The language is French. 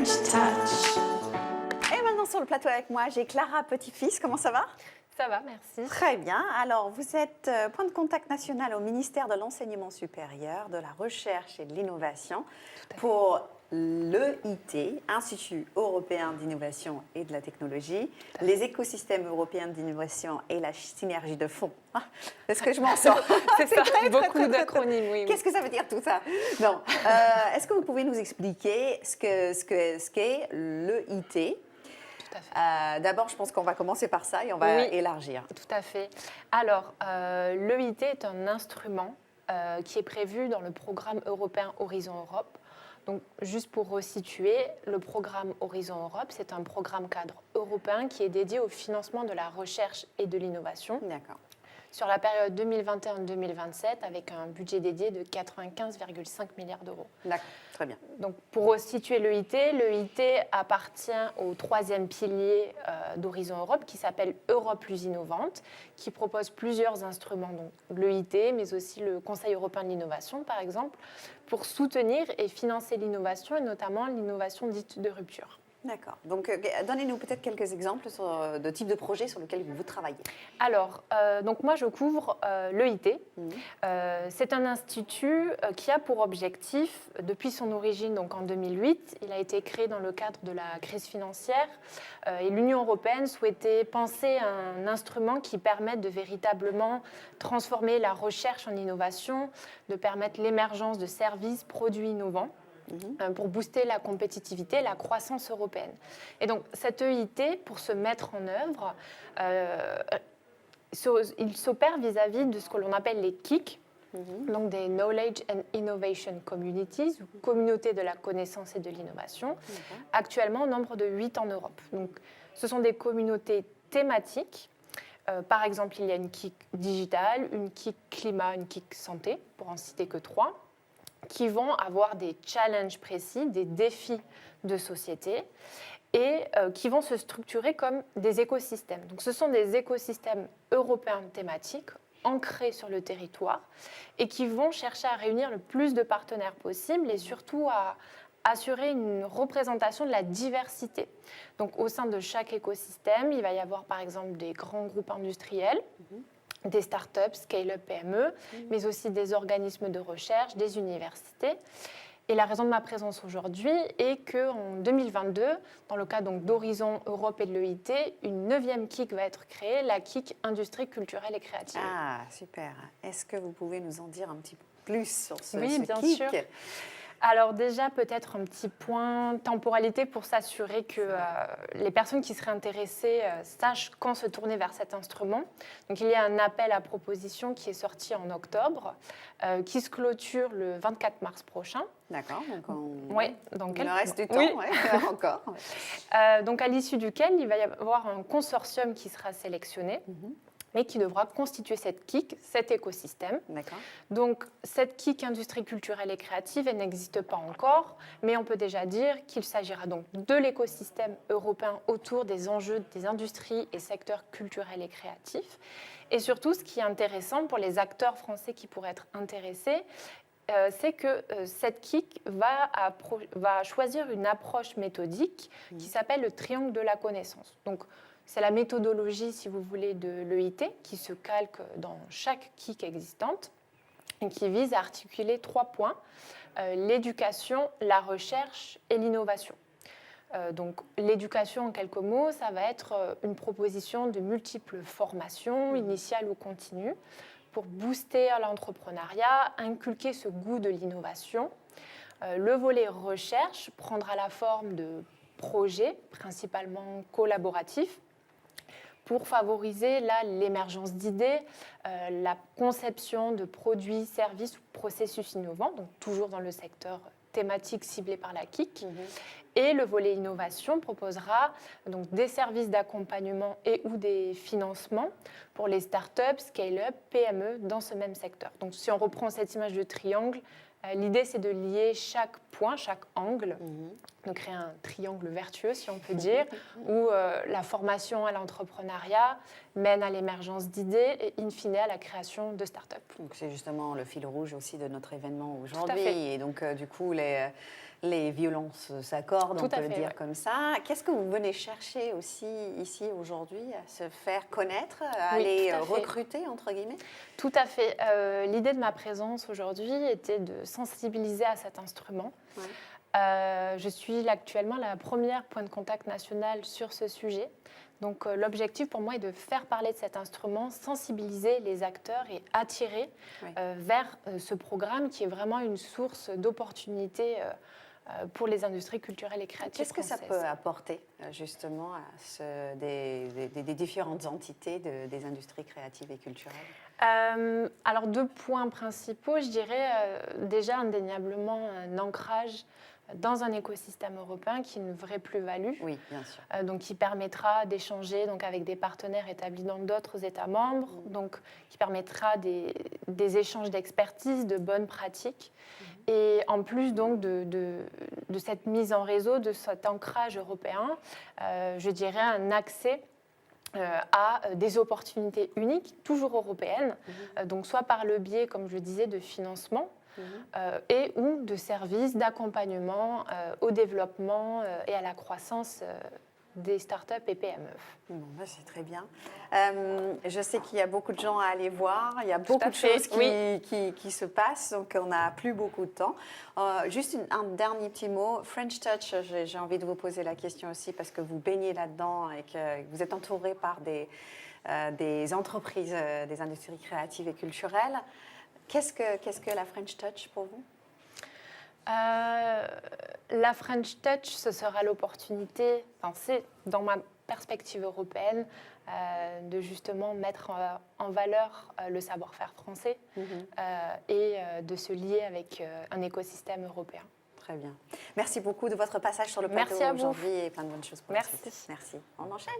French touch. Et maintenant sur le plateau avec moi, j'ai Clara Petit-Fils. Comment ça va? Ça va, merci. Très bien. Alors, vous êtes point de contact national au ministère de l'Enseignement supérieur, de la Recherche et de l'Innovation pour l'EIT, Institut européen d'innovation et de la technologie, les écosystèmes européens d'innovation et la synergie de fonds. Ah, est-ce que je m'en sors? C'est ça, beaucoup d'acronymes, oui. Qu'est-ce que ça veut dire tout ça? Non. Est-ce que vous pouvez nous expliquer ce qu'est l'EIT? D'abord, je pense qu'on va commencer par ça et on va élargir. Tout à fait. Alors, l'EIT est un instrument qui est prévu dans le programme européen Horizon Europe. Donc, juste pour resituer, le programme Horizon Europe, c'est un programme cadre européen qui est dédié au financement de la recherche et de l'innovation. D'accord. Sur la période 2021-2027, avec un budget dédié de 95,5 milliards d'euros. D'accord, très bien. Donc, pour resituer l'EIT appartient au troisième pilier d'Horizon Europe qui s'appelle Europe plus innovante, qui propose plusieurs instruments, donc l'EIT, mais aussi le Conseil européen de l'innovation, par exemple, pour soutenir et financer l'innovation, et notamment l'innovation dite de rupture. D'accord. Donc, donnez-nous peut-être quelques exemples de types de projets sur lesquels vous travaillez. Alors, donc moi, je couvre l'EIT. C'est un institut qui a pour objectif, depuis son origine, donc en 2008, il a été créé dans le cadre de la crise financière et l'Union européenne souhaitait penser un instrument qui permette de véritablement transformer la recherche en innovation, de permettre l'émergence de services, produits innovants, pour booster la compétitivité et la croissance européenne. Et donc, cette EIT, pour se mettre en œuvre, il s'opère vis-à-vis de ce que l'on appelle les KIC, donc des Knowledge and Innovation Communities, ou communautés de la connaissance et de l'innovation, actuellement au nombre de 8 en Europe. Donc, ce sont des communautés thématiques. Par exemple, il y a une KIC digitale, une KIC climat, une KIC santé, pour en citer que 3. Qui vont avoir des challenges précis, des défis de société et qui vont se structurer comme des écosystèmes. Donc, ce sont des écosystèmes européens thématiques ancrés sur le territoire et qui vont chercher à réunir le plus de partenaires possible et surtout à assurer une représentation de la diversité. Donc, au sein de chaque écosystème, il va y avoir par exemple des grands groupes industriels, des startups, scale-up, PME, mais aussi des organismes de recherche, des universités. Et la raison de ma présence aujourd'hui est qu'en 2022, dans le cadre d'Horizon Europe et de l'EIT, une 9e KIC va être créée, la KIC Industrie culturelle et créative. Ah, super. Est-ce que vous pouvez nous en dire un petit peu plus sur ce Oui, bien KIC? sûr. Alors déjà, peut-être un petit point temporalité pour s'assurer que les personnes qui seraient intéressées sachent quand se tourner vers cet instrument. Donc il y a un appel à proposition qui est sorti en octobre, qui se clôture le 24 mars prochain. D'accord, donc il reste du temps, encore. Donc à l'issue duquel, il va y avoir un consortium qui sera sélectionné. Mais qui devra constituer cette KIC, cet écosystème. D'accord. Donc, cette KIC industrie culturelle et créative, elle n'existe pas encore, mais on peut déjà dire qu'il s'agira donc de l'écosystème européen autour des enjeux des industries et secteurs culturels et créatifs. Et surtout, ce qui est intéressant pour les acteurs français qui pourraient être intéressés, c'est que cette KIC va choisir une approche méthodique qui s'appelle le triangle de la connaissance. Donc, c'est la méthodologie, si vous voulez, de l'EIT qui se calque dans chaque KIC existante et qui vise à articuler 3 points, l'éducation, la recherche et l'innovation. Donc l'éducation, en quelques mots, ça va être une proposition de multiples formations, initiales ou continues, pour booster l'entrepreneuriat, inculquer ce goût de l'innovation. Le volet recherche prendra la forme de projets, principalement collaboratifs, pour favoriser l'émergence d'idées, la conception de produits, services ou processus innovants, donc toujours dans le secteur thématique ciblé par la KIC. Et le volet innovation proposera donc des services d'accompagnement et ou des financements pour les startups, scale-up, PME dans ce même secteur. Donc si on reprend cette image de triangle, l'idée c'est de lier chaque point, chaque angle, de créer un triangle vertueux si on peut dire, où la formation à l'entrepreneuriat mène à l'émergence d'idées et in fine à la création de startups. Donc c'est justement le fil rouge aussi de notre événement aujourd'hui. Et donc du coup les violences s'accordent, on Tout à peut le fait, dire ouais. comme ça. Qu'est-ce que vous venez chercher aussi ici aujourd'hui, à se faire connaître, à Oui, aller tout à fait. recruter, entre guillemets? Tout à fait. L'idée de ma présence aujourd'hui était de sensibiliser à cet instrument. Ouais. Je suis actuellement la première point de contact national sur ce sujet. Donc l'objectif pour moi est de faire parler de cet instrument, sensibiliser les acteurs et attirer Oui. vers ce programme qui est vraiment une source d'opportunités pour les industries culturelles et créatives Qu'est-ce que ça françaises. peut apporter justement à des différentes entités des industries créatives et culturelles? Alors deux points principaux, je dirais déjà indéniablement un ancrage dans un écosystème européen qui est une vraie plus-value. Oui, bien sûr. Donc qui permettra d'échanger donc, avec des partenaires établis dans d'autres États membres, donc qui permettra des échanges d'expertise, de bonnes pratiques. Et en plus donc, de cette mise en réseau, de cet ancrage européen, je dirais un accès à des opportunités uniques, toujours européennes, donc soit par le biais, comme je le disais, de financement, et ou de services d'accompagnement au développement et à la croissance des startups et PME. Bon, bah, c'est très bien. Je sais qu'il y a beaucoup de gens à aller voir. Il y a Tout beaucoup à de fait, choses oui. qui se passent, donc on n'a plus beaucoup de temps. Juste un dernier petit mot. French Touch, j'ai envie de vous poser la question aussi parce que vous baignez là-dedans et que vous êtes entouré par des entreprises, des industries créatives et culturelles. Qu'est-ce que la French Touch pour vous? La French Touch, ce sera l'opportunité, enfin, c'est dans ma perspective européenne, de justement mettre en valeur le savoir-faire français et de se lier avec un écosystème européen. Très bien. Merci beaucoup de votre passage sur le plateau Merci à vous. aujourd'hui et plein de bonnes choses pour Merci. la suite. Merci. On enchaîne.